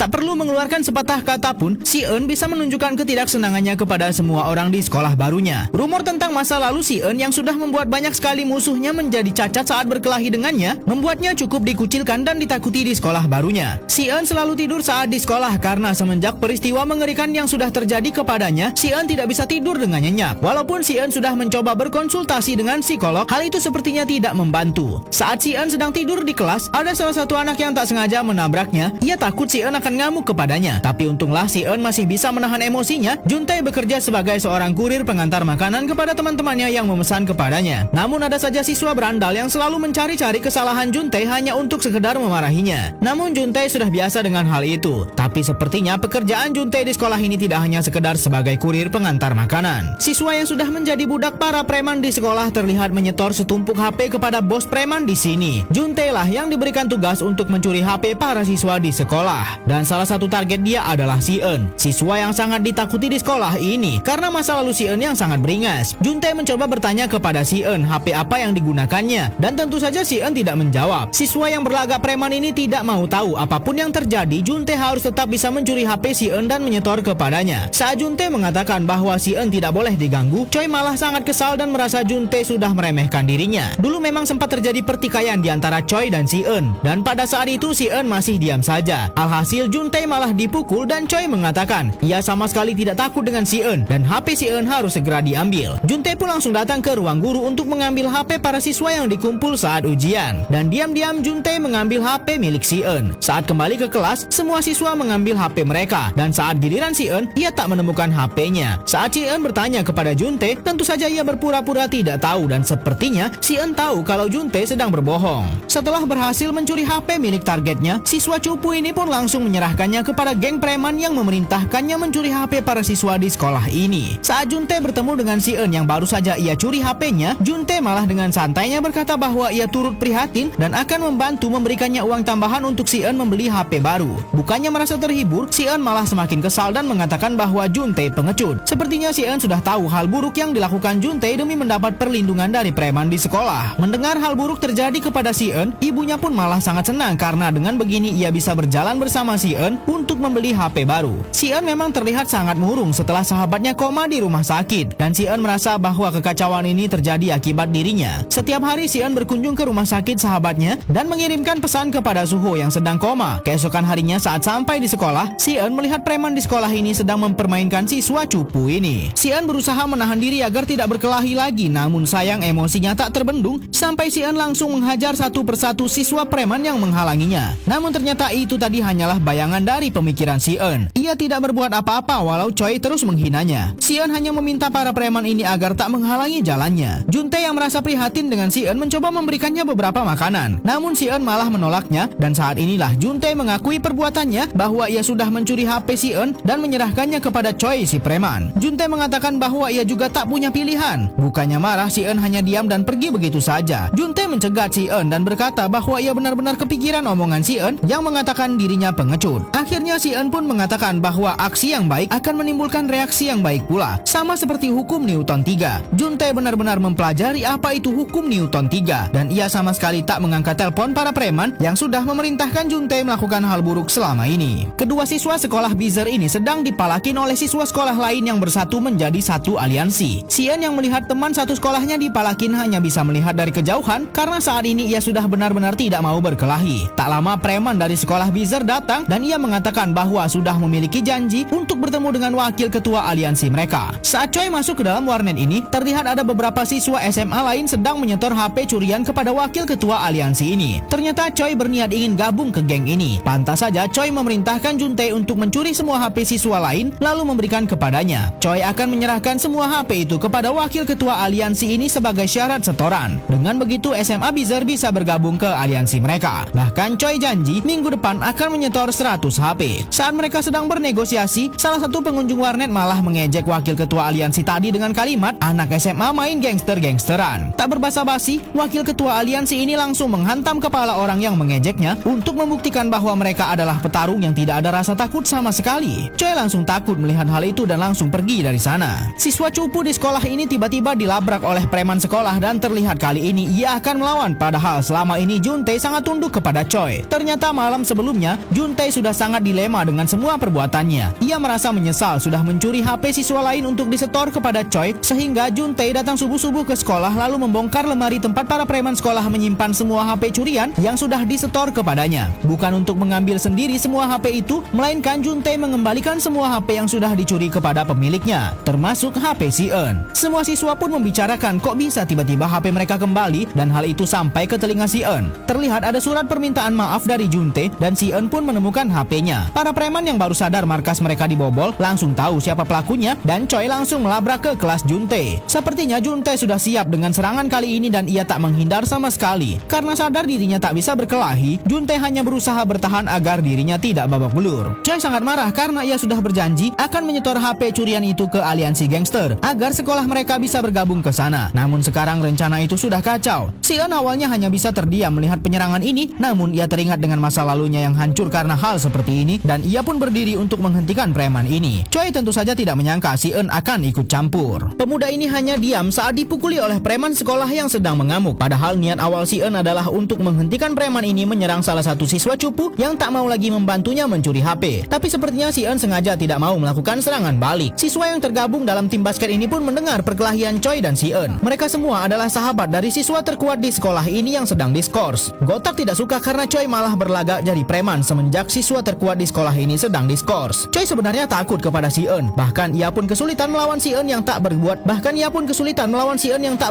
Tak perlu mengeluarkan sepatah kata pun, si Eun bisa menunjukkan ketidaksenangannya kepada semua orang di sekolah barunya. Rumor tentang masa lalu si Eun yang sudah membuat banyak sekali musuhnya menjadi cacat saat berkelahi dengannya, membuatnya cukup dikucilkan dan ditakuti di sekolah barunya. Si Eun selalu tidur saat di sekolah karena semenjak peristiwa mengerikan yang sudah terjadi kepadanya, si Eun tidak bisa tidur dengan nyenyak. Walaupun si Eun sudah mencoba berkonsultasi dengan psikolog, hal itu sepertinya tidak membantu. Saat si Eun sedang tidur di kelas, ada salah satu anak yang tak sengaja menabraknya. Ia takut si Eun akan ngamuk kepadanya, tapi untunglah si Eun masih bisa menahan emosinya. Juntae bekerja sebagai seorang kurir pengantar makanan kepada teman-temannya yang memesan kepadanya. Namun ada saja siswa berandal yang selalu mencari-cari kesalahan Juntae hanya untuk sekedar memarahinya. Namun Juntae sudah biasa dengan hal itu. Tapi sepertinya pekerjaan Juntae di sekolah ini tidak hanya sekedar sebagai kurir pengantar makanan. Siswa yang sudah menjadi budak para preman di sekolah terlihat menyetor setumpuk HP kepada bos preman di sini. Juntae lah yang diberikan tugas untuk mencuri HP para siswa di sekolah. Dan salah satu target dia adalah si Eun, siswa yang sangat ditakuti di sekolah ini karena masa lalu si Eun yang sangat beringas. Juntae mencoba bertanya kepada si Eun HP apa yang digunakannya, dan tentu saja si Eun tidak menjawab. Siswa yang berlagak preman ini tidak mau tahu apapun yang terjadi. Juntae harus tetap bisa mencuri HP si Eun dan menyetor kepadanya. Saat Juntae mengatakan bahwa si Eun tidak boleh diganggu, Choi malah sangat kesal dan merasa Juntae sudah meremehkan dirinya. Dulu memang sempat terjadi pertikaian di antara Choi dan si Eun, dan pada saat itu si Eun masih diam saja. Alhasil Juntae malah dipukul dan Choi mengatakan ia sama sekali tidak takut dengan si Eun dan HP si Eun harus segera diambil. Juntae pun langsung datang ke ruang guru untuk mengambil HP para siswa yang dikumpul saat ujian, dan diam-diam Juntae mengambil HP milik si Eun. Saat kembali ke kelas, semua siswa mengambil HP mereka, dan saat giliran si Eun, ia tak menemukan HP-nya. Saat si Eun bertanya kepada Juntae, tentu saja ia berpura-pura tidak tahu, dan sepertinya si Eun tahu kalau Juntae sedang berbohong. Setelah berhasil mencuri HP milik targetnya, siswa cupu ini pun langsung menyerahkannya kepada geng preman yang memerintahkannya mencuri HP para siswa di sekolah ini. Saat Juntae bertemu dengan si Eun yang baru saja ia curi HP-nya, Juntae malah dengan santainya berkata bahwa ia turut prihatin dan akan membantu memberikannya uang tambahan untuk si Eun membeli HP baru. Bukannya merasa terhibur, si Eun malah semakin kesal dan mengatakan bahwa Juntae pengecut. Sepertinya si Eun sudah tahu hal buruk yang dilakukan Juntae demi mendapat perlindungan dari preman di sekolah. Mendengar hal buruk terjadi kepada si Eun, ibunya pun malah sangat senang karena dengan begini ia bisa berjalan bersama si Eun untuk membeli HP baru. Si Eun memang terlihat sangat murung setelah sahabatnya koma di rumah sakit, dan si Eun merasa bahwa kekacauan ini terjadi akibat dirinya. Setiap hari si Eun berkunjung ke rumah sakit sahabatnya dan mengirimkan pesan kepada Suho yang sedang koma. Keesokan harinya saat sampai di sekolah, si Eun melihat preman di sekolah ini sedang mempermainkan siswa cupu ini. Si Eun berusaha menahan diri agar tidak berkelahi lagi, namun sayang emosinya tak terbendung sampai si Eun langsung menghajar satu persatu siswa preman yang menghalanginya. Namun ternyata itu tadi hanyalah bayangan dari pemikiran si Eun. Ia tidak berbuat apa-apa walau Choi terus menghinanya. Si Eun hanya meminta para preman ini agar tak menghalangi jalannya. Juntae yang merasa prihatin dengan si Eun mencoba memberikannya beberapa makanan, namun si Eun malah menolaknya, dan saat inilah Juntae mengakui perbuatannya bahwa ia sudah mencuri HP si Eun dan menyerahkannya kepada Choi si preman. Juntae mengatakan bahwa ia juga tak punya pilihan. Bukannya marah, si Eun hanya diam dan pergi begitu saja. Juntae mencegat si Eun dan berkata bahwa ia benar-benar kepikiran omongan si Eun yang mengatakan dirinya pengecut. Akhirnya si Eun pun mengatakan bahwa aksi yang baik akan menimbulkan reaksi yang baik pula, sama seperti hukum Newton 3. Juntae benar-benar mempelajari apa itu hukum Newton 3, dan ia sama sekali tak mengangkat telepon para preman yang sudah memerintahkan Juntae melakukan hal buruk selama ini. Kedua siswa sekolah Bizer ini sedang dipalakin oleh siswa sekolah lain yang bersatu menjadi satu aliansi. Si Eun yang melihat teman satu sekolahnya dipalakin hanya bisa melihat dari kejauhan karena saat ini ia sudah benar-benar tidak mau berkelahi. Tak lama preman dari sekolah Bizer datang dan ia mengatakan bahwa sudah memiliki janji untuk bertemu dengan wakil ketua aliansi mereka. Saat Choi masuk ke dalam warnet ini, terlihat ada beberapa siswa SMA lain sedang menyetor HP curian kepada wakil ketua aliansi ini. Ternyata Choi berniat ingin gabung ke geng ini. Pantas saja Choi memerintahkan Juntae untuk mencuri semua HP siswa lain lalu memberikan kepadanya. Choi akan menyerahkan semua HP itu kepada wakil ketua aliansi ini sebagai syarat setoran. Dengan begitu SMA Bizer bisa bergabung ke aliansi mereka. Bahkan Choi janji minggu depan akan menyetor 100 HP. Saat mereka sedang bernegosiasi, salah satu pengunjung warnet malah mengejek wakil ketua aliansi tadi dengan kalimat anak SMA main gangster-gangsteran. Tak berbasa-basi, wakil ketua aliansi ini langsung menghantam kepala orang yang mengejeknya untuk membuktikan bahwa mereka adalah petarung yang tidak ada rasa takut sama sekali. Choi langsung takut melihat hal itu dan langsung pergi dari sana. Siswa cupu di sekolah ini tiba-tiba dilabrak oleh preman sekolah dan terlihat kali ini ia akan melawan, padahal selama ini Juntae sangat tunduk kepada Choi. Ternyata malam sebelumnya Juntae Choi sudah sangat dilema dengan semua perbuatannya. Ia merasa menyesal sudah mencuri HP siswa lain untuk disetor kepada Choi, sehingga Juntae datang subuh-subuh ke sekolah lalu membongkar lemari tempat para preman sekolah menyimpan semua HP curian yang sudah disetor kepadanya. Bukan untuk mengambil sendiri semua HP itu, melainkan Juntae mengembalikan semua HP yang sudah dicuri kepada pemiliknya, termasuk HP si Eun. Semua siswa pun membicarakan kok bisa tiba-tiba HP mereka kembali, dan hal itu sampai ke telinga si Eun. Terlihat ada surat permintaan maaf dari Juntae dan si Eun pun menemukan HP-nya. Para preman yang baru sadar markas mereka dibobol langsung tahu siapa pelakunya dan Choi langsung melabrak ke kelas Juntae. Sepertinya Juntae sudah siap dengan serangan kali ini dan ia tak menghindar sama sekali. Karena sadar dirinya tak bisa berkelahi, Juntae hanya berusaha bertahan agar dirinya tidak babak belur. Choi sangat marah karena ia sudah berjanji akan menyetor HP curian itu ke aliansi gangster agar sekolah mereka bisa bergabung ke sana. Namun sekarang rencana itu sudah kacau. Si Eun awalnya hanya bisa terdiam melihat penyerangan ini, namun ia teringat dengan masa lalunya yang hancur karena hal seperti ini dan ia pun berdiri untuk menghentikan preman ini. Choi tentu saja tidak menyangka si Eun akan ikut campur. Pemuda ini hanya diam saat dipukuli oleh preman sekolah yang sedang mengamuk. Padahal niat awal si Eun adalah untuk menghentikan preman ini menyerang salah satu siswa cupu yang tak mau lagi membantunya mencuri HP. Tapi sepertinya si Eun sengaja tidak mau melakukan serangan balik. Siswa yang tergabung dalam tim basket ini pun mendengar perkelahian Choi dan si Eun. Mereka semua adalah sahabat dari siswa terkuat di sekolah ini yang sedang diskors. Gotak tidak suka karena Choi malah berlagak jadi preman semenjak siswa terkuat di sekolah ini sedang diskors. Choi sebenarnya takut kepada si Eun. Bahkan ia pun kesulitan melawan si Eun yang tak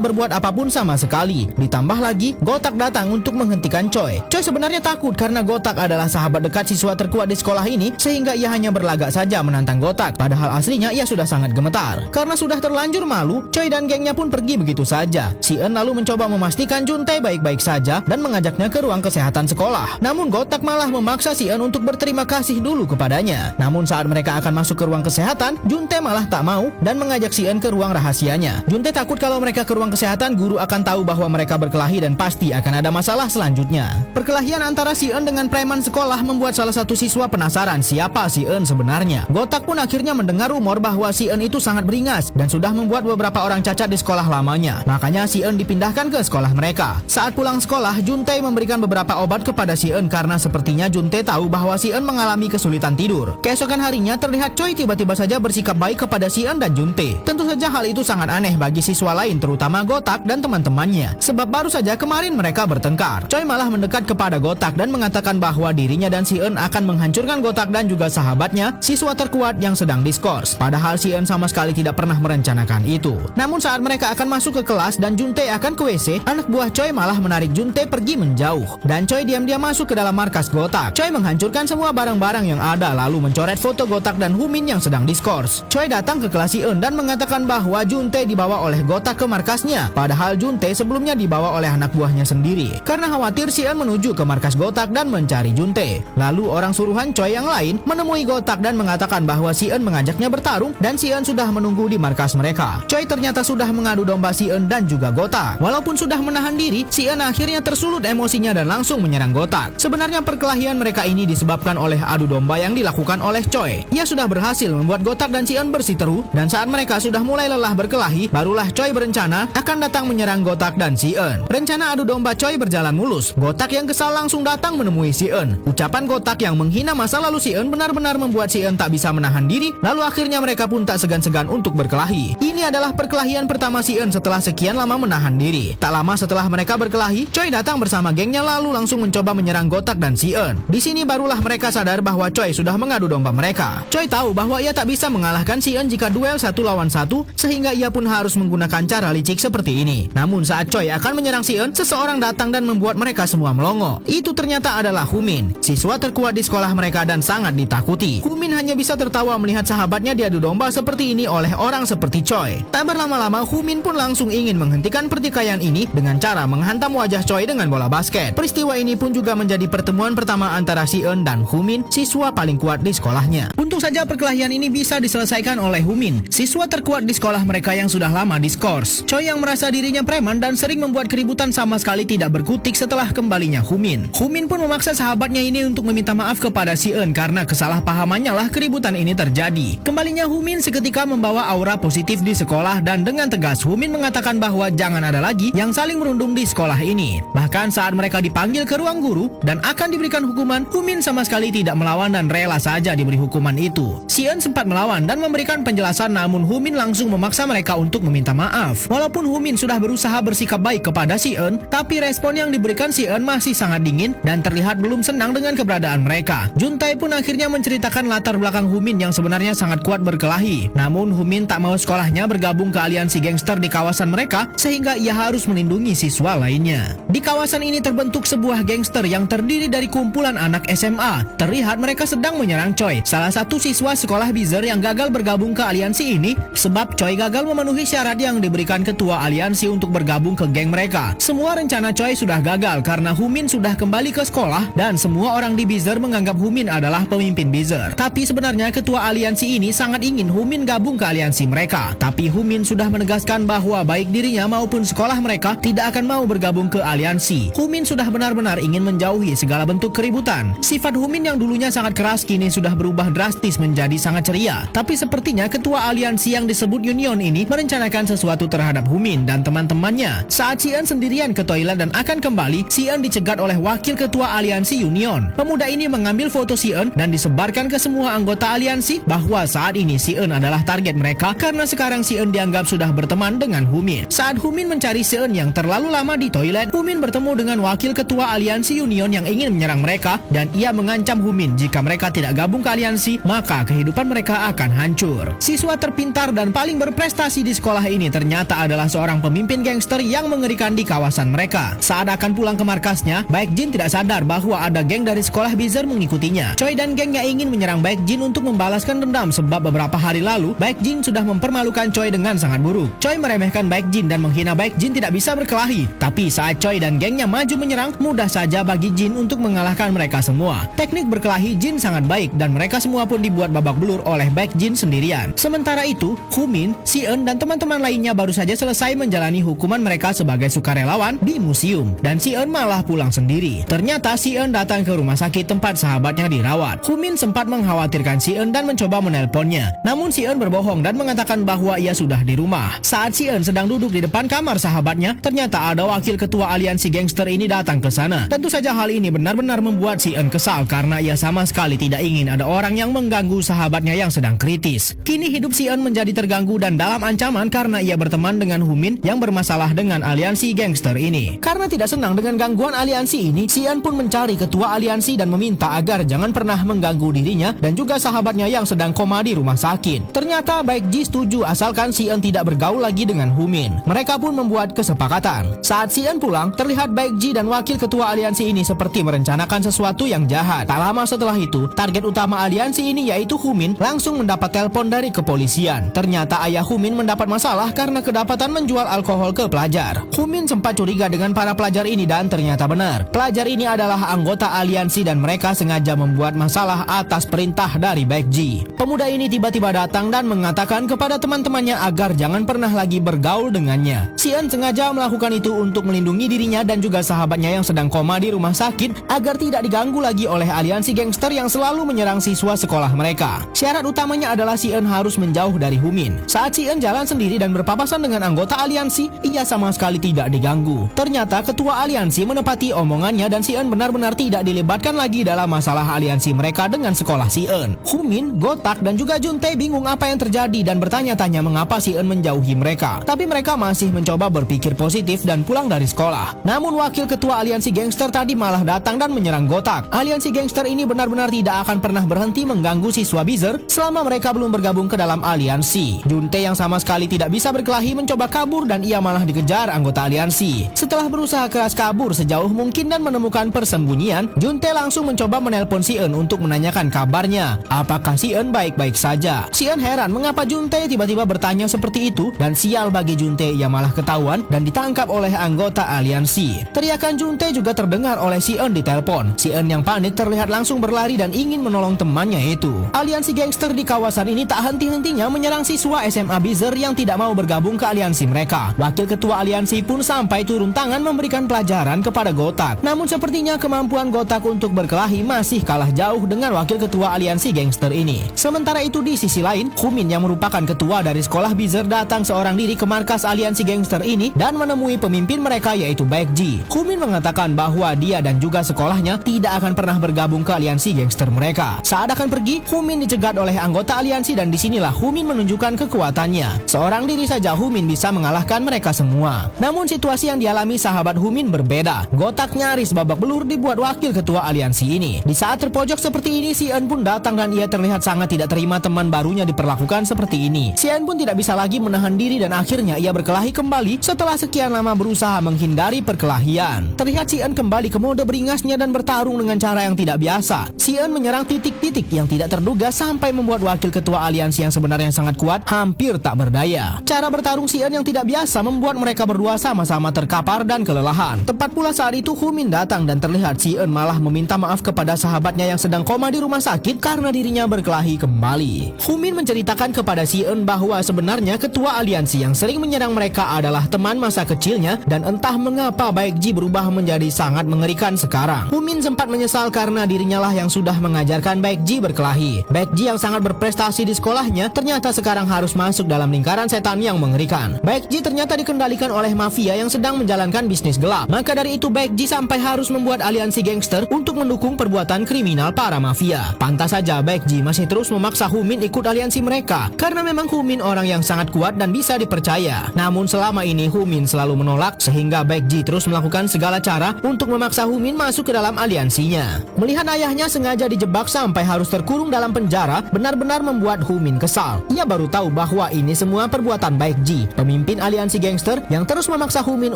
berbuat apapun sama sekali. Ditambah lagi, Gotak datang untuk menghentikan Choi. Choi sebenarnya takut karena Gotak adalah sahabat dekat siswa terkuat di sekolah ini, sehingga ia hanya berlagak saja menantang Gotak. Padahal aslinya ia sudah sangat gemetar. Karena sudah terlanjur malu, Choi dan gengnya pun pergi begitu saja. Si Eun lalu mencoba memastikan Juntae baik-baik saja dan mengajaknya ke ruang kesehatan sekolah. Namun Gotak malah memaksa si Eun untuk berterima kasih dulu kepadanya. Namun saat mereka akan masuk ke ruang kesehatan, Juntae malah tak mau dan mengajak si Eun ke ruang rahasianya. Juntae takut kalau mereka ke ruang kesehatan, guru akan tahu bahwa mereka berkelahi dan pasti akan ada masalah selanjutnya. Perkelahian antara si Eun dengan preman sekolah membuat salah satu siswa penasaran siapa si Eun sebenarnya. Gotak pun akhirnya mendengar rumor bahwa si Eun itu sangat beringas dan sudah membuat beberapa orang cacat di sekolah lamanya. Makanya si Eun dipindahkan ke sekolah mereka. Saat pulang sekolah, Juntae memberikan beberapa obat kepada si Eun karena sepertinya Juntae tahu bahwa si Eun mengalami kesulitan tidur. Keesokan harinya terlihat Choi tiba-tiba saja bersikap baik kepada si Eun dan Juntae. Tentu saja hal itu sangat aneh bagi siswa lain terutama Gotak dan teman-temannya. Sebab baru saja kemarin mereka bertengkar. Choi malah mendekat kepada Gotak dan mengatakan bahwa dirinya dan si Eun akan menghancurkan Gotak dan juga sahabatnya, siswa terkuat yang sedang diskors. Padahal si Eun sama sekali tidak pernah merencanakan itu. Namun saat mereka akan masuk ke kelas dan Juntae akan ke WC, anak buah Choi malah menarik Juntae pergi menjauh. Dan Choi diam-diam masuk ke dalam markas Gotak. Choi menghancurkan semua barang-barang yang ada lalu mencoret foto Gotak dan Humin yang sedang diskors. Choi datang ke kelas si Eun dan mengatakan bahwa Juntae dibawa oleh Gotak ke markasnya. Padahal Juntae sebelumnya dibawa oleh anak buahnya sendiri. Karena khawatir si Eun menuju ke markas Gotak dan mencari Juntae. Lalu orang suruhan Choi yang lain menemui Gotak dan mengatakan bahwa si Eun mengajaknya bertarung dan si Eun sudah menunggu di markas mereka. Choi ternyata sudah mengadu domba si Eun dan juga Gotak. Walaupun sudah menahan diri, si Eun akhirnya tersulut emosinya dan langsung menyerang Gotak. Sebenarnya perkelahian mereka ini disebabkan oleh adu domba yang dilakukan oleh Choi. Ia sudah berhasil membuat Gotak dan si Eun bersiteru dan saat mereka sudah mulai lelah berkelahi, barulah Choi berencana akan datang menyerang Gotak dan si Eun. Rencana adu domba Choi berjalan mulus. Gotak yang kesal langsung datang menemui si Eun. Ucapan Gotak yang menghina masa lalu si Eun benar-benar membuat si Eun tak bisa menahan diri, lalu akhirnya mereka pun tak segan-segan untuk berkelahi. Ini adalah perkelahian pertama si Eun setelah sekian lama menahan diri. Tak lama setelah mereka berkelahi, Choi datang bersama gengnya lalu langsung mencoba menyerang Gotak dan si Eun. Di sini barulah mereka sadar bahwa Choi sudah mengadu domba mereka. Choi tahu bahwa ia tak bisa mengalahkan si Eun jika duel 1 lawan 1, sehingga ia pun harus menggunakan cara licik seperti ini. Namun saat Choi akan menyerang si Eun, seseorang datang dan membuat mereka semua melongo. Itu ternyata adalah Humin, siswa terkuat di sekolah mereka dan sangat ditakuti. Humin hanya bisa tertawa melihat sahabatnya diadu domba seperti ini oleh orang seperti Choi. Tak berlama-lama, Humin pun langsung ingin menghentikan pertikaian ini dengan cara menghantam wajah Choi dengan bola basket. Peristiwa ini pun juga menjadi pertemuan pertama antara si Eun dan Humin, siswa paling kuat di sekolahnya. Untuk Untung saja perkelahian ini bisa diselesaikan oleh Humin, siswa terkuat di sekolah mereka yang sudah lama diskors. Choi yang merasa dirinya preman dan sering membuat keributan sama sekali tidak berkutik setelah kembalinya Humin. Humin pun memaksa sahabatnya ini untuk meminta maaf kepada si Eun karena kesalahpahamannya lah keributan ini terjadi. Kembalinya Humin seketika membawa aura positif di sekolah dan dengan tegas Humin mengatakan bahwa jangan ada lagi yang saling merundung di sekolah ini. Bahkan saat mereka dipanggil ke ruang guru dan akan diberikan hukuman, Humin sama sekali tidak melawan dan rela saja diberi hukuman itu. Si Eun sempat melawan dan memberikan penjelasan, namun Humin langsung memaksa mereka untuk meminta maaf. Walaupun Humin sudah berusaha bersikap baik kepada si Eun, tapi respon yang diberikan si Eun masih sangat dingin dan terlihat belum senang dengan keberadaan mereka. Juntae pun akhirnya menceritakan latar belakang Humin yang sebenarnya sangat kuat berkelahi. Namun Humin tak mau sekolahnya bergabung ke aliansi gangster di kawasan mereka sehingga ia harus melindungi siswa lainnya. Di kawasan ini terbentuk sebuah gangster yang terdiri dari kumpulan anak SMA. Terlihat mereka sedang menyerang Choi, salah satu siswa sekolah Bizer yang gagal bergabung ke aliansi ini sebab Choi gagal memenuhi syarat yang diberikan ketua aliansi untuk bergabung ke geng mereka. Semua rencana Choi sudah gagal karena Humin sudah kembali ke sekolah dan semua orang di Bizer menganggap Humin adalah pemimpin Bizer. Tapi sebenarnya ketua aliansi ini sangat ingin Humin gabung ke aliansi mereka. Tapi Humin sudah menegaskan bahwa baik dirinya maupun sekolah mereka tidak akan mau bergabung ke aliansi. Humin sudah benar-benar ingin menjauhi segala bentuk keributan. Sifat Humin yang dulunya sangat keras kini sudah berubah drastis menjadi sangat ceria. Tapi sepertinya ketua aliansi yang disebut Union ini merencanakan sesuatu terhadap Humin dan teman-temannya. Saat si Eun sendirian ke toilet dan akan kembali, si Eun dicegat oleh wakil ketua aliansi Union. Pemuda ini mengambil foto si Eun dan disebarkan ke semua anggota aliansi bahwa saat ini si Eun adalah target mereka karena sekarang si Eun dianggap sudah berteman dengan Humin. Saat Humin mencari si Eun yang terlalu lama di toilet, Humin bertemu dengan wakil ketua aliansi Union yang ingin menyerang mereka dan ia mengancam Humin jika mereka tidak gabung ke aliansi maka kehidupan mereka akan hancur. Siswa terpintar dan paling berprestasi di sekolah ini ternyata adalah seorang pemimpin gangster yang mengerikan di kawasan mereka. Saat akan pulang ke markasnya, Baekjin tidak sadar bahwa ada geng dari sekolah Bizer mengikutinya. Choi dan gengnya ingin menyerang Baekjin untuk membalaskan dendam sebab beberapa hari lalu Baekjin sudah mempermalukan Choi dengan sangat buruk. Choi meremehkan Baekjin dan menghina Baekjin tidak bisa berkelahi. Tapi saat Choi dan gengnya maju menyerang, mudah saja bagi Jin untuk mengalahkan mereka semua. Teknik berkelahi Jin sangat baik dan mereka semua pun dibuat babak belur oleh Baekjin sendirian. Sementara itu, Humin, si Eun dan teman-teman lainnya baru saja selesai menjalani hukuman mereka sebagai sukarelawan di museum dan si Eun malah pulang sendiri. Ternyata si Eun datang ke rumah sakit tempat sahabatnya dirawat. Humin sempat mengkhawatirkan si Eun dan mencoba menelponnya. Namun si Eun berbohong dan mengatakan bahwa ia sudah di rumah. Saat si Eun sedang duduk di depan kamar sahabatnya, ternyata ada wakil ketua aliansi gangster ini datang ke sana. Tentu saja hal ini benar-benar membuat si Eun kesal karena ia sama sekali tidak ingin ada orang yang mengganggu sahabatnya yang sedang kritis. Kini hidup si Eun menjadi terganggu dan dalam ancaman karena ia berteman dengan Humin yang bermasalah dengan aliansi gangster ini. Karena tidak senang dengan gangguan aliansi ini, si Eun pun mencari ketua aliansi dan meminta agar jangan pernah mengganggu dirinya dan juga sahabatnya yang sedang koma di rumah sakit. Ternyata Baekji setuju asalkan si Eun tidak bergaul lagi dengan Humin. Mereka pun membuat kesepakatan. Saat si Eun pulang, terlihat Baekji dan wakil ketua aliansi ini seperti merencanakan sesuatu yang jahat. Tak lama setelah itu, target utama aliansi ini yaitu Humin langsung mendapat telepon dari kepolisian. Ternyata ayah Humin mendapat masalah karena kedapatan menjual alkohol ke pelajar. Humin sempat curiga dengan para pelajar ini dan ternyata benar. Pelajar ini adalah anggota aliansi dan mereka sengaja membuat masalah atas perintah dari Baekji. Pemuda ini tiba-tiba datang dan mengatakan kepada teman-temannya agar jangan pernah lagi bergaul dengannya. Si Eun sengaja melakukan itu untuk melindungi dirinya dan juga sahabatnya yang sedang koma di rumah sakit agar tidak diganggu lagi oleh aliansi gangster yang selalu menyerang siswa sekolah mereka. Syarat utamanya adalah si Eun harus menjauh dari Humin. Saat si Eun jalan sendiri dan berpapasan dengan anggota aliansi, ia sama sekali tidak diganggu. Ternyata ketua aliansi menepati omongannya dan si Eun benar-benar tidak dilibatkan lagi dalam masalah aliansi mereka dengan sekolah si Eun. Humin, Gotak dan juga Juntae bingung apa yang terjadi dan bertanya-tanya mengapa si Eun menjauhi mereka. Tapi mereka masih mencoba berpikir positif dan pulang dari sekolah. Namun wakil ketua aliansi gangster tadi malah datang dan menyerang Gotak. Aliansi gangster ini benar-benar tidak akan pernah berhenti mengganggu siswa Bizer selama mereka belum bergabung ke dalam aliansi. Juntae yang sama sekali tidak bisa berkelahi mencoba kabur dan ia malah dikejar anggota aliansi. Setelah berusaha keras kabur sejauh mungkin dan menemukan persembunyian, Juntae langsung mencoba menelpon si Eun untuk menanyakan kabarnya. Apakah si Eun baik-baik saja? Si Eun heran mengapa Juntae tiba-tiba bertanya seperti itu dan sial bagi Juntae, ia malah ketahuan dan ditangkap oleh anggota aliansi. Teriakan Juntae juga terdengar oleh si Eun di telepon. Si Eun yang panik terlihat langsung berlari dan ingin menolong temannya itu. itu. Aliansi gangster di kawasan ini tak henti-hentinya menyerang siswa SMA Bizer yang tidak mau bergabung ke aliansi mereka. Wakil ketua aliansi pun sampai turun tangan memberikan pelajaran kepada Gotak. Namun sepertinya kemampuan Gotak untuk berkelahi masih kalah jauh dengan wakil ketua aliansi gangster ini. Sementara itu di sisi lain, Humin yang merupakan ketua dari sekolah Bizer datang seorang diri ke markas aliansi gangster ini dan menemui pemimpin mereka yaitu Baekji. Humin mengatakan bahwa dia dan juga sekolahnya tidak akan pernah bergabung ke aliansi gangster mereka. Saat akan pergi, Humin dicegat oleh anggota aliansi dan disinilah Humin menunjukkan kekuatannya. Seorang diri saja Humin bisa mengalahkan mereka semua. Namun situasi yang dialami sahabat Humin berbeda. Gotak nyaris babak belur dibuat wakil ketua aliansi ini. Di saat terpojok seperti ini, Si Eun pun datang dan ia terlihat sangat tidak terima teman barunya diperlakukan seperti ini. Si Eun pun tidak bisa lagi menahan diri dan akhirnya ia berkelahi kembali setelah sekian lama berusaha menghindari perkelahian. Terlihat Si Eun kembali ke mode beringasnya dan bertarung dengan cara yang tidak biasa. Si Eun menyerang titik-titik yang tidak terduga sampai membuat wakil ketua aliansi yang sebenarnya sangat kuat hampir tak berdaya. Cara bertarung Si Eun yang tidak biasa membuat mereka berdua sama-sama terkapar dan kelelahan. Tepat pula saat itu Humin datang dan terlihat Si Eun malah meminta maaf kepada sahabatnya yang sedang koma di rumah sakit karena dirinya berkelahi kembali. Humin menceritakan kepada Si Eun bahwa sebenarnya ketua aliansi yang sering menyerang mereka adalah teman masa kecilnya dan entah mengapa Baekji berubah menjadi sangat mengerikan sekarang. Humin sempat menyesal karena dirinya lah yang sudah mengajarkan Baekji berkelahi. Baekji yang sangat berprestasi di sekolahnya ternyata sekarang harus masuk dalam lingkaran setan yang mengerikan. Baekji ternyata dikendalikan oleh mafia yang sedang menjalankan bisnis gelap. Maka dari itu Baekji sampai harus membuat aliansi gangster untuk mendukung perbuatan kriminal para mafia. Pantas saja Baekji masih terus memaksa Humin ikut aliansi mereka karena memang Humin orang yang sangat kuat dan bisa dipercaya. Namun selama ini Humin selalu menolak sehingga Baekji terus melakukan segala cara untuk memaksa Humin masuk ke dalam aliansinya. Melihat ayahnya sengaja dijebak sampai harus terkurung dalam penjara benar-benar membuat Humin kesal. Ia baru tahu bahwa ini semua perbuatan Baekji, pemimpin aliansi gangster yang terus memaksa Humin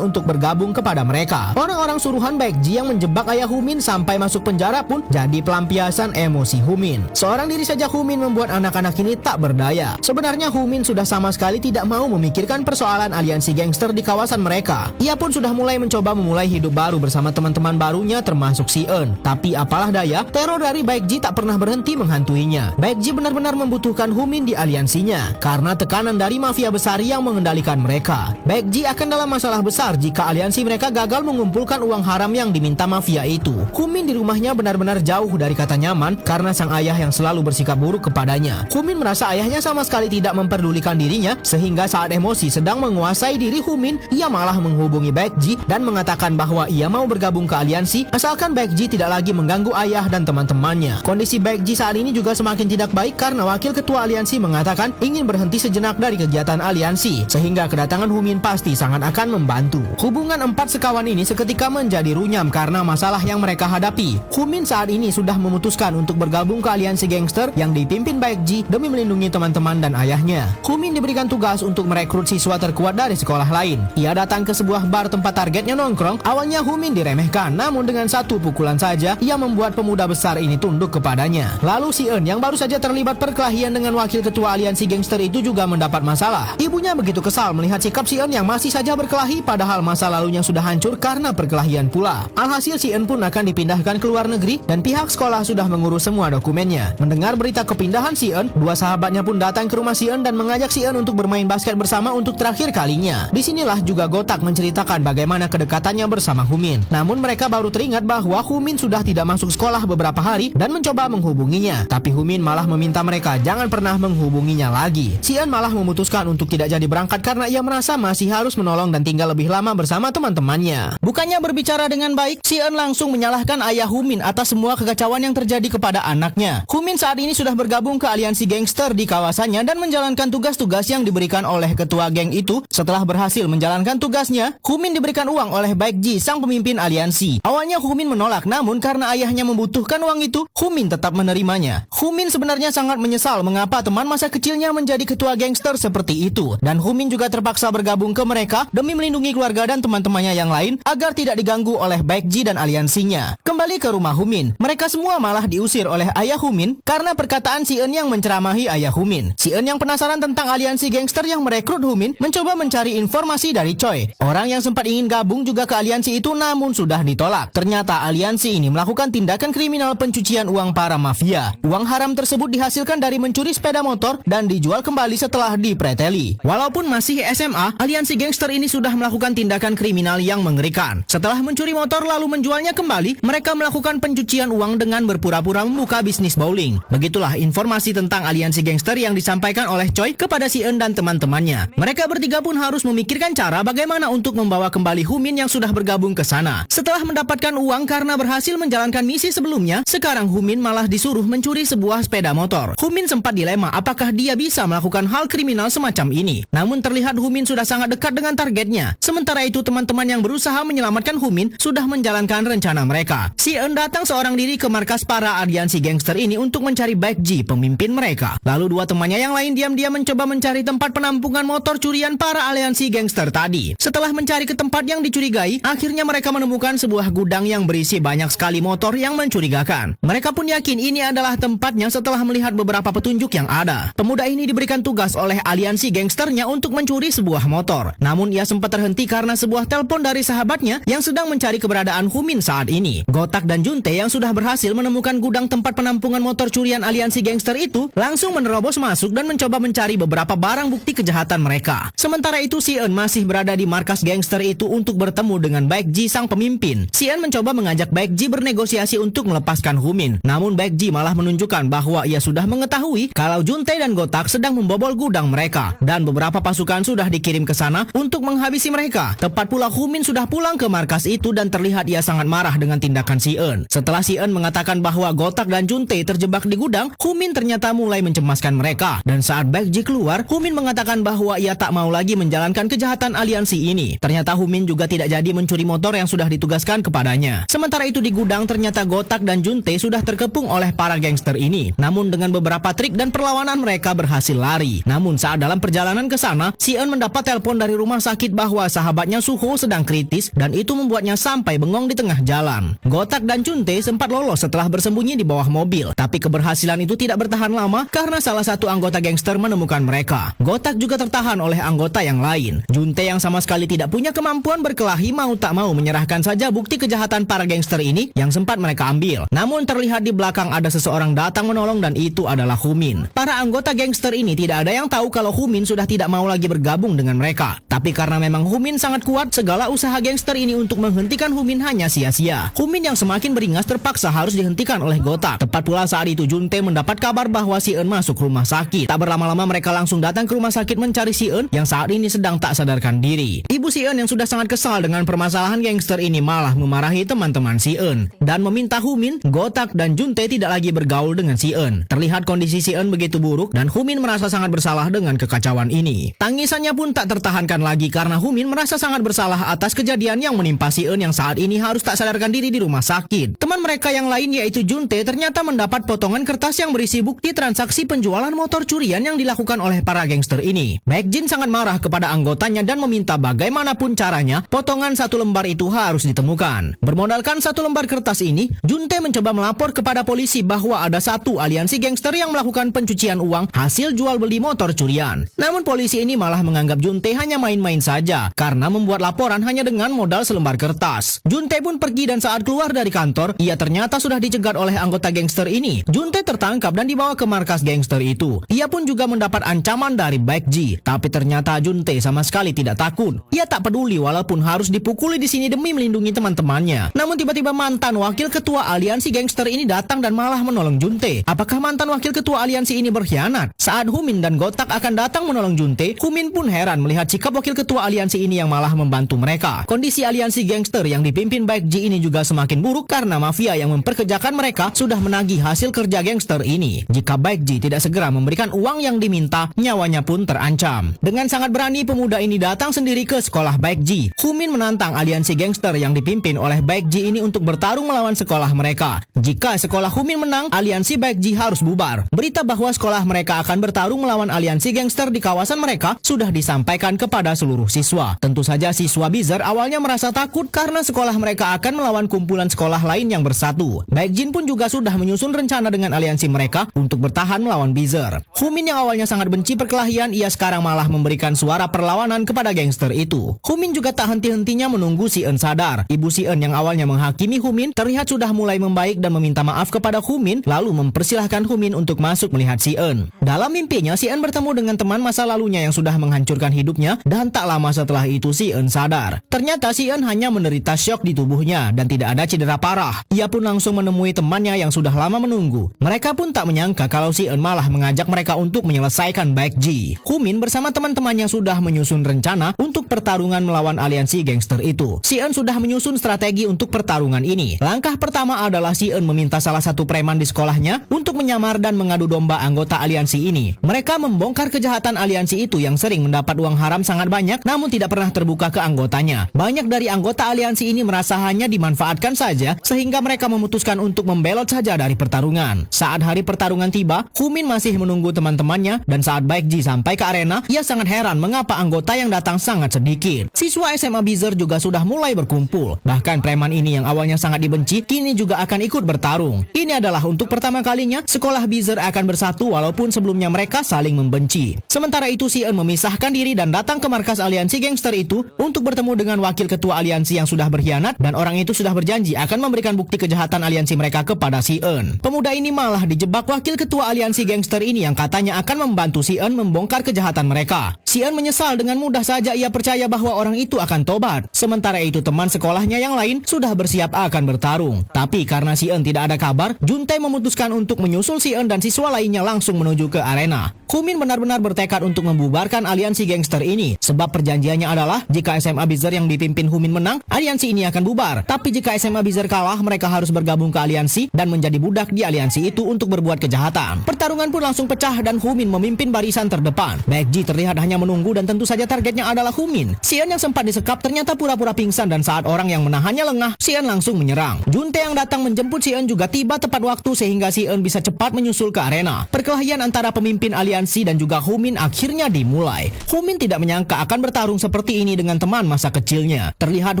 untuk bergabung kepada mereka. Orang-orang suruhan Baekji yang menjebak ayah Humin sampai masuk penjara pun jadi pelampiasan emosi Humin. Seorang diri saja Humin membuat anak-anak ini tak berdaya. Sebenarnya Humin sudah sama sekali tidak mau memikirkan persoalan aliansi gangster di kawasan mereka. Ia pun sudah mulai mencoba memulai hidup baru bersama teman-teman barunya termasuk Si Eun. Tapi apalah daya, teror dari Baekji tak pernah berhenti menghantuinya. Baekji benar-benar membutuhkan Humin di aliansinya karena tekanan dari mafia besar yang mengendalikan mereka. Baekji akan dalam masalah besar jika aliansi mereka gagal mengumpulkan uang haram yang diminta mafia itu. Humin di rumahnya benar-benar jauh dari kata nyaman karena sang ayah yang selalu bersikap buruk kepadanya. Humin merasa ayahnya sama sekali tidak memperdulikan dirinya sehingga saat emosi sedang menguasai diri Humin, ia malah menghubungi Baekji dan mengatakan bahwa ia mau bergabung ke aliansi asalkan Baekji tidak lagi mengganggu ayah dan teman-temannya. Kondisi Baekji saat ini juga semakin tidak baik karena wakil ketua aliansi mengatakan ingin berhenti sejenak dari kegiatan aliansi sehingga kedatangan Humin pasti sangat akan membantu. Hubungan empat sekawan ini seketika menjadi runyam karena masalah yang mereka hadapi. Humin saat ini sudah memutuskan untuk bergabung ke aliansi gangster yang dipimpin Baekji demi melindungi teman-teman dan ayahnya. Humin diberikan tugas untuk merekrut siswa terkuat dari sekolah lain. Ia datang ke sebuah bar tempat targetnya nongkrong. Awalnya Humin diremehkan, namun dengan satu pukulan saja ia membuat pemuda besar ini tunduk kepadanya. Lalu Si Eun yang baru saja terlibat perkelahian dengan wakil ketua aliansi gangster itu juga mendapat masalah. Ibunya begitu kesal melihat sikap Si Eun yang masih saja berkelahi padahal masa lalunya sudah hancur karena perkelahian pula. Alhasil Si Eun pun akan dipindahkan ke luar negeri dan pihak sekolah sudah mengurus semua dokumennya. Mendengar berita kepindahan Si Eun, dua sahabatnya pun datang ke rumah Si Eun dan mengajak Si Eun untuk bermain basket bersama untuk terakhir kalinya. Disinilah juga Gotak menceritakan bagaimana kedekatannya bersama Humin. Namun mereka baru teringat bahwa Humin sudah tidak masuk sekolah beberapa hari dan mencoba menghubunginya. Tapi Humin malah meminta mereka jangan pernah menghubunginya lagi. Si Eun malah memutuskan untuk tidak jadi berangkat karena ia merasa masih harus menolong dan tinggal lebih lama bersama teman-temannya. Bukannya berbicara dengan baik, Si Eun langsung menyalahkan ayah Humin atas semua kekacauan yang terjadi kepada anaknya. Humin saat ini sudah bergabung ke aliansi gangster di kawasannya dan menjalankan tugas-tugas yang diberikan oleh ketua geng itu. Setelah berhasil menjalankan tugasnya, Humin diberikan uang oleh Baekji, sang pemimpin aliansi. Awalnya Humin menolak, namun karena ayahnya membutuhkan uang itu, Humin tetap menerimanya. Humin sebenarnya sangat menyesal mengapa teman masa kecilnya menjadi ketua gangster seperti itu. Dan Humin juga terpaksa bergabung ke mereka demi melindungi keluarga dan teman-temannya yang lain agar tidak diganggu oleh Baekji dan aliansinya. Kembali ke rumah Humin, mereka semua malah diusir oleh ayah Humin karena perkataan Si Eun yang menceramahi ayah Humin. Si Eun yang penasaran tentang aliansi gangster yang merekrut Humin mencoba mencari informasi dari Choi, orang yang sempat ingin gabung juga ke aliansi itu namun sudah ditolak. Ternyata aliansi ini melakukan tindakan kriminal pencucian uang para mafia. Uang haram tersebut dihasilkan dari mencuri sepeda motor dan dijual kembali setelah dipreteli. Walaupun masih SMA, aliansi gangster ini sudah melakukan tindakan kriminal yang mengerikan. Setelah mencuri motor lalu menjualnya kembali, mereka melakukan pencucian uang dengan berpura-pura membuka bisnis bowling. Begitulah informasi tentang aliansi gangster yang disampaikan oleh Choi kepada si Eun dan teman-temannya. Mereka bertiga pun harus memikirkan cara bagaimana untuk membawa kembali Humin yang sudah bergabung ke sana. Setelah mendapatkan uang karena berhasil menjalankan misi sebelumnya, sekarang Humin malah disuruh mencuri sebuah sepeda motor. Humin sempat dilema apakah dia bisa melakukan hal kriminal semacam ini. Namun terlihat Humin sudah sangat dekat dengan targetnya. Sementara itu teman-teman yang berusaha menyelamatkan Humin sudah menjalankan rencana mereka. Si Eun datang seorang diri ke markas para aliansi gangster ini untuk mencari Baek Ji, pemimpin mereka. Lalu dua temannya yang lain diam-diam mencoba mencari tempat penampungan motor curian para aliansi gangster tadi. Setelah mencari ke tempat yang dicurigai, akhirnya mereka menemukan sebuah gudang yang berisi banyak sekali motor yang mencurigakan. Mereka pun yakin ini adalah tempatnya setelah melihat beberapa petunjuk yang ada. Pemuda ini diberikan tugas oleh aliansi gangsternya untuk mencuri sebuah motor. Namun ia sempat terhenti karena sebuah telepon dari sahabatnya yang sedang mencari keberadaan Humin saat ini. Gotak dan Juntae yang sudah berhasil menemukan gudang tempat penampungan motor curian aliansi gangster itu langsung menerobos masuk dan mencoba mencari beberapa barang bukti kejahatan mereka. Sementara itu si Eun masih berada di markas gangster itu untuk bertemu dengan Baek Ji sang pemimpin. Si Eun mencoba mengajak Baek Ji bernegosiasi untuk melepaskan Humin. Namun Baek Ji malah menunjukkan bahwa ia sudah mengetahui kalau Juntae dan Gotak sedang membobol gudang mereka dan beberapa pasukan sudah dikirim ke sana untuk menghabisi mereka. Tepat pula Humin sudah pulang ke markas itu dan terlihat ia sangat marah dengan tindakan si Eun. Setelah si Eun mengatakan bahwa Gotak dan Juntae terjebak di gudang, Humin ternyata mulai mencemaskan mereka. Dan saat Baek Ji keluar, Humin mengatakan bahwa ia tak mau lagi menjalankan kejahatan aliansi ini. Ternyata Humin juga tidak jadi mencuri motor yang sudah ditugaskan kepadanya. Sementara itu di gudang ternyata Gotak dan Juntae sudah terkepung oleh para gangster ini. Namun dengan beberapa trik dan perlawanan mereka berhasil lari. Namun saat dalam perjalanan ke sana, si Eun mendapat telepon dari rumah sakit bahwa sahabatnya Suho sedang kritis dan itu membuatnya sampai bengong di tengah jalan. Gotak dan Juntae sempat lolos setelah bersembunyi di bawah mobil. Tapi keberhasilan itu tidak bertahan lama karena salah satu anggota gangster menemukan mereka. Gotak juga tertahan oleh anggota yang lain. Juntae yang sama sekali tidak punya kemampuan berkelahi mau tak mau menyerahkan saja bukti kejahatan para gangster ini yang sempat mereka ambil. Namun terlihat di belakang ada seseorang datang menolong dan itu adalah Humin. Para anggota gangster ini tidak ada yang tahu kalau Humin sudah tidak mau lagi bergabung dengan mereka. Tapi karena memang Humin sangat kuat, segala usaha gangster ini untuk menghentikan Humin hanya sia-sia. Humin yang semakin beringas terpaksa harus dihentikan oleh Gotak. Tepat pula saat itu Juntae mendapat kabar bahwa si Eun masuk rumah sakit. Tak berlama-lama mereka langsung datang ke rumah sakit mencari si Eun yang saat ini sedang tak sadarkan diri. Ibu si Eun yang sudah sangat kesal dengan permasalahan gangster ini malah memarahi teman-teman si Eun dan meminta Humin, Gotak dan Juntae tidak lagi bergaul dengan si Eun. Terlihat kondisi si Eun begitu buruk dan Humin merasa sangat bersalah dengan kekacauan ini. Tangisannya pun tak tertahankan lagi karena Humin merasa sangat bersalah atas kejadian yang menimpa si Eun yang saat ini harus tak sadarkan diri di rumah sakit. Teman mereka yang lain yaitu Juntae ternyata mendapat potongan kertas yang berisi bukti transaksi penjualan motor curian yang dilakukan oleh para gangster ini. Baek Jin sangat marah kepada anggotanya dan meminta bagaimanapun caranya potongan satu lembar itu harus ditemukan. Bermodalkan satu lembar kertas ini, Juntae mencoba melapor kepada polisi bahwa ada satu aliansi gangster yang melakukan pencucian uang hasil jual beli motor curian. Namun polisi ini malah menganggap Juntae hanya main-main saja karena membuat laporan hanya dengan modal selembar kertas. Juntae pun pergi dan saat keluar dari kantor, ia ternyata sudah dicegat oleh anggota gangster ini. Juntae tertangkap dan dibawa ke markas gangster itu. Ia pun juga mendapat ancaman dari Baek Ji, tapi ternyata Juntae sama sekali tidak takut. Ia tak peduli walaupun harus dipukuli di sini demi melindungi teman-temannya. Namun tiba-tiba mantan wakil ketua aliansi gangster ini datang dan malah menolong Juntae. Apakah mantan wakil ketua aliansi ini berkhianat? Saat Humin dan Gotak akan datang menolong Juntae, Humin pun heran melihat sikap wakil ketua aliansi ini yang malah membantu mereka. Kondisi aliansi gangster yang dipimpin Baek Ji ini juga semakin buruk karena mafia yang memperkerjakan mereka sudah menagih hasil kerja gangster ini. Jika Baek Ji tidak segera memberikan uang yang diminta, nyawanya pun terancam. Dengan sangat berani, pemuda ini datang sendiri ke sekolah Baek Ji. Humin menantang aliansi gangster yang dipimpin oleh Baek Ji ini untuk bertarung melawan sekolah mereka. Jika sekolah Humin menang, aliansi Baek Ji harus bubar. Berita bahwa sekolah mereka akan bertarung melawan aliansi gangster di kawasan mereka sudah disampaikan kepada seluruh siswa. Tentu saja siswa Bizer awalnya merasa takut karena sekolah mereka akan melawan kumpulan sekolah lain yang bersatu. Baek Jin pun juga sudah menyusun rencana dengan aliansi mereka untuk bertahan melawan Bizer. Humin yang awalnya sangat benci perkelahian, ia sekarang malah memberikan suara perlawanan kepada gangster itu. Humin juga tak henti-hentinya menunggu si Eun sadar. Ibu si Eun yang awalnya menghakimi Humin terlihat sudah mulai membaik dan meminta maaf kepada Humin, lalu mempersilahkan Humin untuk masuk melihat si Eun. Dalam mimpinya, si Eun bertemu dengan teman masa lalunya yang sudah menghancurkan hidupnya, dan tak lama setelah itu si Eun sadar. Ternyata si Eun hanya menderita syok di tubuhnya dan tidak ada cedera parah. Ia pun langsung menemui temannya yang sudah lama menunggu. Mereka pun tak menyangka kalau si Eun malah mengajak mereka untuk menyelesaikan Baekji. Humin bersama teman-temannya sudah menyusun rencana untuk pertarungan melawan aliansi gangster itu. Si Eun sudah menyusun strategi untuk pertarungan ini. Langkah pertama adalah si Eun meminta salah satu preman di sekolahnya untuk menyamar dan mengadu domba anggota aliansi ini. Mereka membongkar kejahatan aliansi itu yang sering mendapat uang haram sangat banyak namun tidak pernah terbuka ke anggotanya. Banyak dari anggota aliansi ini merasa hanya dimanfaatkan saja sehingga mereka memutuskan untuk membelot saja dari pertarungan. Saat hari pertarungan tiba, Humin masih menunggu teman-temannya dan saat Baekji sampai ke arena, ia sangat heran mengapa anggota yang datang sangat sedikit. Siswa SMA Bizer juga sudah mulai berkumpul. Bahkan preman ini yang awalnya sangat dibenci kini juga akan ikut bertarung. Ini adalah untuk pertama kalinya sekolah Bizer akan bersatu walaupun sebelumnya mereka saling membenci. Sementara itu si Eun memisahkan diri dan datang ke markas aliansi gangster itu untuk bertemu dengan wakil ketua aliansi yang sudah berkhianat dan orang itu sudah berjanji akan memberikan bukti kejahatan aliansi mereka kepada si Eun. Pemuda ini malah dijebak wakil ketua aliansi gangster ini yang katanya akan membantu si Eun membongkar kejahatan mereka. Si Eun menyesal dengan mudah saja ia percaya bahwa orang itu akan tobat. Sementara itu teman sekolahnya yang lain sudah bersiap akan bertarung. Tapi karena si Eun tidak ada kabar, Juntae memutuskan untuk menyusul si Eun dan siswa lainnya langsung menuju ke arena. Humin benar-benar bertekad untuk membubarkan aliansi gangster ini sebab perjanjiannya adalah jika SMA Bizer yang dipimpin Humin menang, aliansi ini akan bubar. Tapi jika SMA Bizer kalah, mereka harus bergabung ke aliansi dan menjadi budak di aliansi itu untuk berbuat kejahatan. Pertarungan pun langsung pecah dan Humin memimpin barisan terdepan. Baekji terlihat hanya menunggu dan tentu saja targetnya adalah Humin. Si Eun yang sempat disekap ternyata pura-pura pingsan dan saat orang yang menahannya lengah, si Eun langsung menyerang. Juntae yang datang menjemput si Eun juga tiba tepat waktu sehingga si Eun bisa cepat menyusul ke arena. Perkelahian antara pemimpin aliansi dan juga Humin akhirnya dimulai. Humin tidak menyangka akan bertarung seperti ini dengan teman masa kecilnya. Terlihat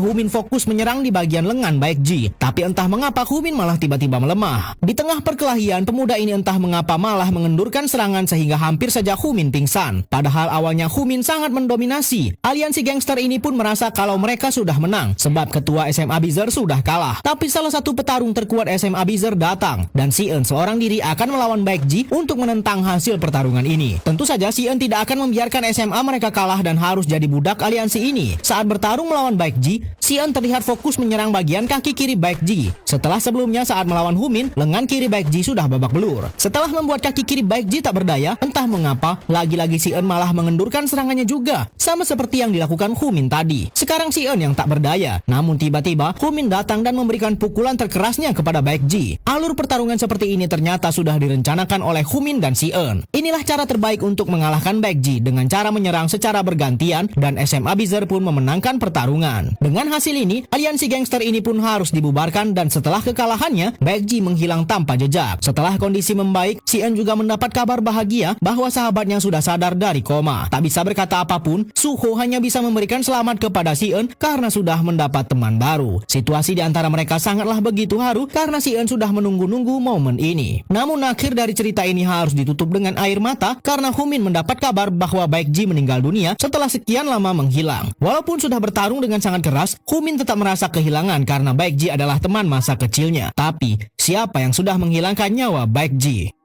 Humin fokus menyerang di bagian lengan Baekji, tapi entah mengapa Humin malah tiba-tiba melemah. Di tengah perkelahian, pemuda ini entah mengapa malah mengendurkan serangan sehingga hampir saja Humin pingsan. Padahal awalnya Humin sangat mendominasi. Aliansi gangster ini pun merasa kalau mereka sudah menang sebab ketua SMA Bizer sudah kalah. Tapi salah satu petarung terkuat SMA Bizer datang dan si Eun seorang diri akan melawan Baekji untuk menentang hasil pertarungan ini. Tentu saja si Eun tidak akan membiarkan SMA mereka kalah dan harus jadi budak aliansi ini. Saat bertarung melawan Baekji, si Eun terlihat fokus menyerang bagian kaki kiri Baekji. Setelah sebelumnya saat melawan Humin, lengan kiri Baekji sudah babak belur. Setelah membuat kaki kiri Baekji tak berdaya, entah mengapa lagi-lagi si Eun malah mengendurkan serangannya juga, sama seperti yang dilakukan Humin tadi. Sekarang si Eun yang tak berdaya, namun tiba-tiba Humin datang dan memberikan pukulan terkerasnya kepada Baekji. Alur pertarungan seperti ini ternyata sudah direncanakan oleh Humin dan si Eun. Inilah cara terbaik untuk mengalahkan Baekji dengan cara menyerang secara bergantian dan SMA Bizer pun memenangkan pertarungan. Dengan hasil ini, aliansi gangster ini pun harus dibubarkan dan setelah kekalahannya, Baekji menghilang tanpa jejak. Setelah kondisi membaik, si Eun juga mendapat kabar bahagia bahwa sahabatnya sudah sadar dari koma. Tak bisa berkata apapun, Suho hanya bisa memberikan selamat kepada si Eun karena sudah mendapat teman baru. Situasi di antara mereka sangatlah begitu haru karena si Eun sudah menunggu-nunggu momen ini. Namun akhir dari cerita ini harus ditutup dengan air mata karena Humin mendapat kabar bahwa Baekji meninggal dunia setelah sekian lama menghilang. Walaupun sudah bertarung dengan sangat keras, Humin tetap merasa kehilangan karena Baekji adalah teman masa kecilnya. Tapi, siapa yang sudah menghilangkan nyawa Baekji?